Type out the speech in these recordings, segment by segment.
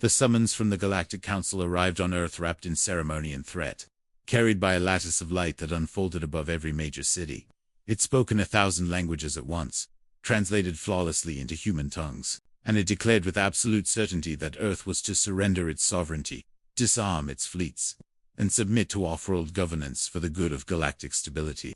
The summons from the Galactic Council arrived on Earth wrapped in ceremony and threat, carried by a lattice of light that unfolded above every major city. It spoke in 1,000 languages at once, translated flawlessly into human tongues, and it declared with absolute certainty that Earth was to surrender its sovereignty, disarm its fleets, and submit to off-world governance for the good of galactic stability.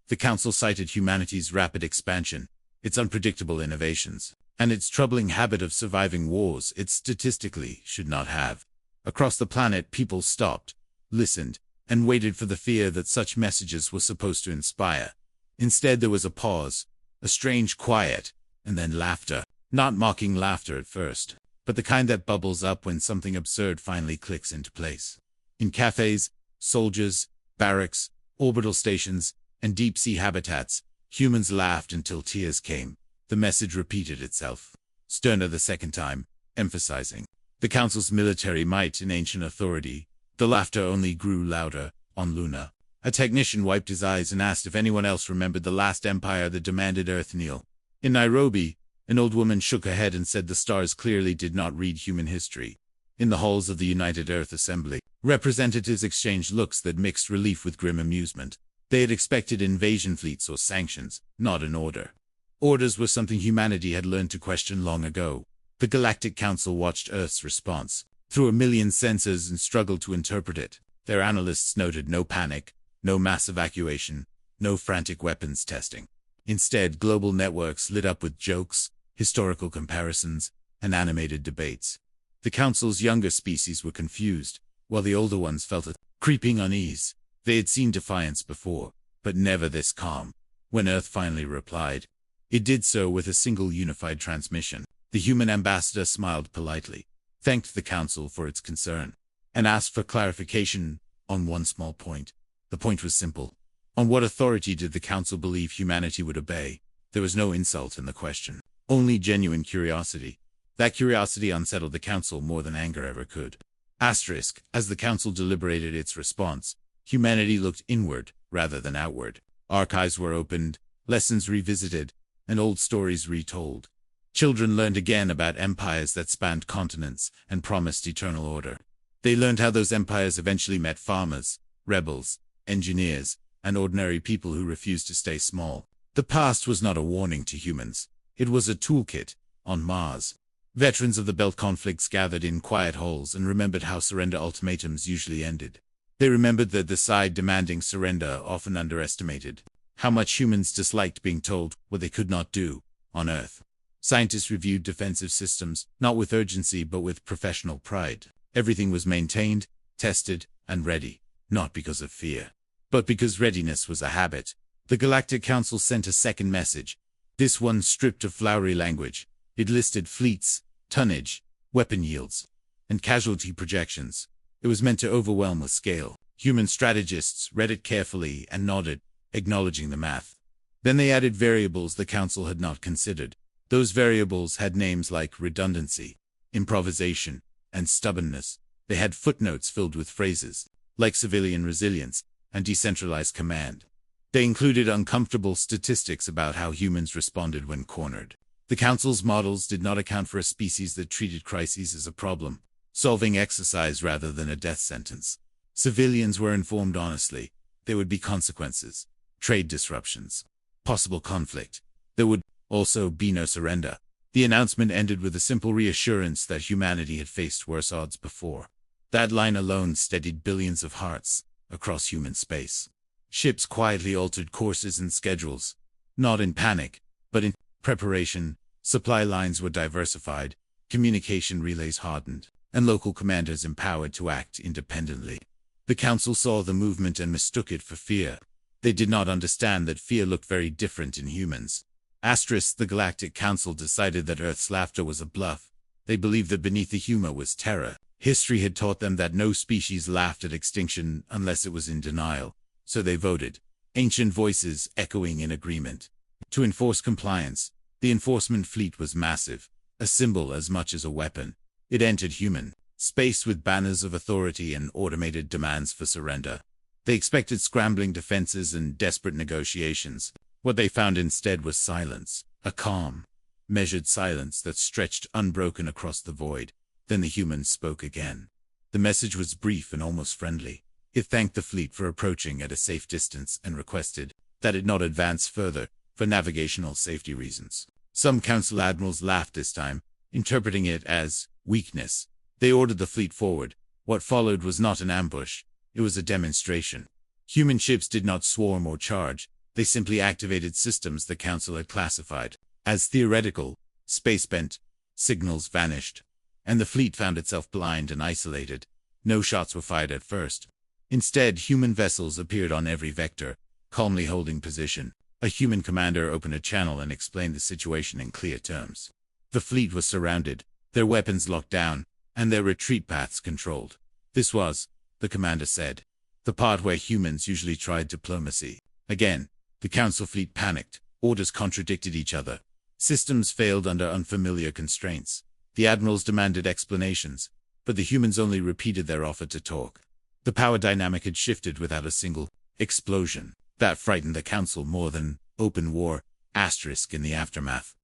The Council cited humanity's rapid expansion, its unpredictable innovations, and its troubling habit of surviving wars it statistically should not have. Across the planet, people stopped, listened, and waited for the fear that such messages were supposed to inspire. Instead, there was a pause, a strange quiet, and then laughter. Not mocking laughter at first, but the kind that bubbles up when something absurd finally clicks into place. In cafes, soldiers, barracks, orbital stations, and deep-sea habitats, humans laughed until tears came. The message repeated itself, sterner the second time, emphasizing the Council's military might and ancient authority. The laughter only grew louder. On Luna, a technician wiped his eyes and asked if anyone else remembered the last empire that demanded Earth kneel. In Nairobi, an old woman shook her head and said the stars clearly did not read human history. In the halls of the United Earth Assembly, representatives exchanged looks that mixed relief with grim amusement. They had expected invasion fleets or sanctions, not an order. Orders were something humanity had learned to question long ago. The Galactic Council watched Earth's response through a million sensors and struggled to interpret it. Their analysts noted no panic, no mass evacuation, no frantic weapons testing. Instead, global networks lit up with jokes, historical comparisons, and animated debates. The Council's younger species were confused, while the older ones felt a creeping unease. They had seen defiance before, but never this calm. When Earth finally replied, it did so with a single unified transmission. The human ambassador smiled politely, thanked the Council for its concern, and asked for clarification on one small point. The point was simple. On what authority did the Council believe humanity would obey? There was no insult in the question, only genuine curiosity. That curiosity unsettled the Council more than anger ever could. Asterisk, as the Council deliberated its response, humanity looked inward rather than outward. Archives were opened, lessons revisited, and old stories retold. Children learned again about empires that spanned continents and promised eternal order. They learned how those empires eventually met farmers, rebels, engineers, and ordinary people who refused to stay small. The past was not a warning to humans. It was a toolkit. On Mars, veterans of the Belt conflicts gathered in quiet halls and remembered how surrender ultimatums usually ended. They remembered that the side demanding surrender often underestimated how much humans disliked being told what they could not do. On Earth, scientists reviewed defensive systems, not with urgency but with professional pride. Everything was maintained, tested, and ready, not because of fear, but because readiness was a habit. The Galactic Council sent a second message, this one stripped of flowery language. It listed fleets, tonnage, weapon yields, and casualty projections. It was meant to overwhelm with scale. Human strategists read it carefully and nodded, acknowledging the math. Then they added variables the Council had not considered. Those variables had names like redundancy, improvisation, and stubbornness. They had footnotes filled with phrases like civilian resilience and decentralized command. They included uncomfortable statistics about how humans responded when cornered. The Council's models did not account for a species that treated crises as a problem-solving exercise rather than a death sentence. Civilians were informed honestly. There would be consequences, trade disruptions, possible conflict. There would also be no surrender. The announcement ended with a simple reassurance that humanity had faced worse odds before. That line alone steadied billions of hearts across human space. Ships quietly altered courses and schedules, not in panic, but in preparation. Supply lines were diversified, communication relays hardened, and local commanders empowered to act independently. The Council saw the movement and mistook it for fear. They did not understand that fear looked very different in humans. Asterisk, the Galactic Council decided that Earth's laughter was a bluff. They believed that beneath the humor was terror. History had taught them that no species laughed at extinction unless it was in denial. So they voted, ancient voices echoing in agreement. To enforce compliance, the enforcement fleet was massive, a symbol as much as a weapon. It entered human space with banners of authority and automated demands for surrender. They expected scrambling defenses and desperate negotiations. What they found instead was silence, a calm, measured silence that stretched unbroken across the void. Then the humans spoke again. The message was brief and almost friendly. It thanked the fleet for approaching at a safe distance and requested that it not advance further for navigational safety reasons. Some council admirals laughed this time, interpreting it as weakness. They ordered the fleet forward. What followed was not an ambush, it was a demonstration. Human ships did not swarm or charge, they simply activated systems the council had classified as theoretical. Space-bent, signals vanished, and the fleet found itself blind and isolated. No shots were fired at first. Instead, human vessels appeared on every vector, calmly holding position. A human commander opened a channel and explained the situation in clear terms. The fleet was surrounded, their weapons locked down, and their retreat paths controlled. This was, the commander said, the part where humans usually tried diplomacy. Again, the council fleet panicked. Orders contradicted each other. Systems failed under unfamiliar constraints. The admirals demanded explanations, but the humans only repeated their offer to talk. The power dynamic had shifted without a single explosion. That frightened the council more than open war, in the aftermath.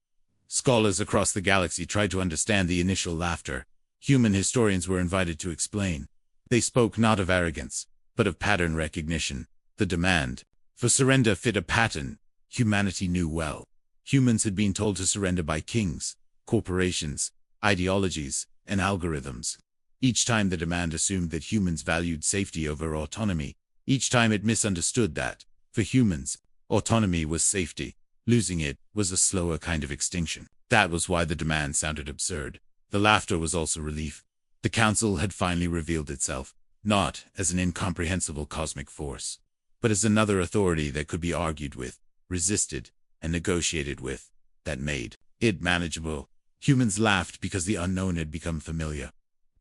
Scholars across the galaxy tried to understand the initial laughter. Human historians were invited to explain. They spoke not of arrogance, but of pattern recognition. The demand for surrender fit a pattern humanity knew well. Humans had been told to surrender by kings, corporations, ideologies, and algorithms. Each time the demand assumed that humans valued safety over autonomy. Each time it misunderstood that, for humans, autonomy was safety. Losing it was a slower kind of extinction. That was why the demand sounded absurd. The laughter was also relief. The council had finally revealed itself, not as an incomprehensible cosmic force, but as another authority that could be argued with, resisted, and negotiated with, that made it manageable. Humans laughed because the unknown had become familiar.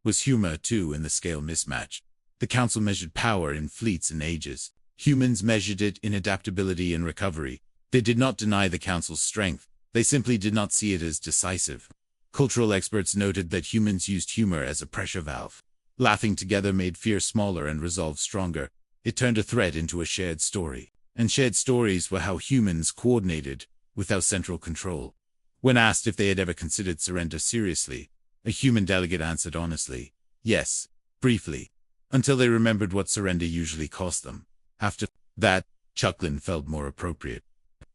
Was humor, too, in the scale mismatch? The council measured power in fleets and ages. Humans measured it in adaptability and recovery. They did not deny the council's strength. They simply did not see it as decisive. Cultural experts noted that humans used humor as a pressure valve. Laughing together made fear smaller and resolve stronger. It turned a threat into a shared story. And shared stories were how humans coordinated, without central control. When asked if they had ever considered surrender seriously, a human delegate answered honestly, yes, briefly, until they remembered what surrender usually cost them. After that, chuckling felt more appropriate.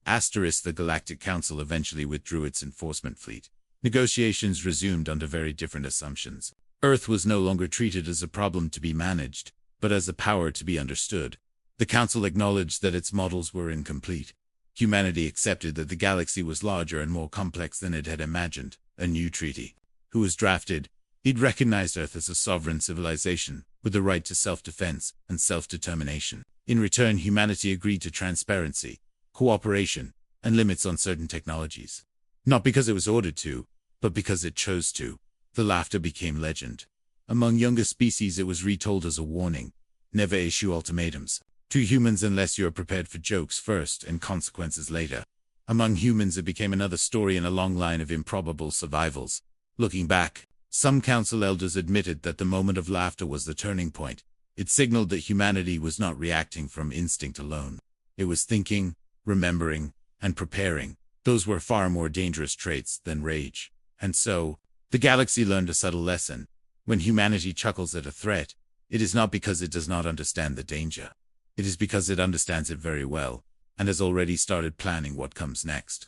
The Galactic Council eventually withdrew its enforcement fleet. Negotiations resumed under very different assumptions. Earth was no longer treated as a problem to be managed, but as a power to be understood. The Council acknowledged that its models were incomplete. Humanity accepted that the galaxy was larger and more complex than it had imagined. A new treaty was drafted. It recognized Earth as a sovereign civilization, with the right to self-defense and self-determination. In return, humanity agreed to transparency, cooperation, and limits on certain technologies. Not because it was ordered to, but because it chose to. The laughter became legend. Among younger species it was retold as a warning. Never issue ultimatums to humans unless you are prepared for jokes first and consequences later. Among humans it became another story in a long line of improbable survivals. Looking back, some council elders admitted that the moment of laughter was the turning point. It signaled that humanity was not reacting from instinct alone. It was thinking, remembering, and preparing. Those were far more dangerous traits than rage. And so, the galaxy learned a subtle lesson. When humanity chuckles at a threat, it is not because it does not understand the danger. It is because it understands it very well, and has already started planning what comes next.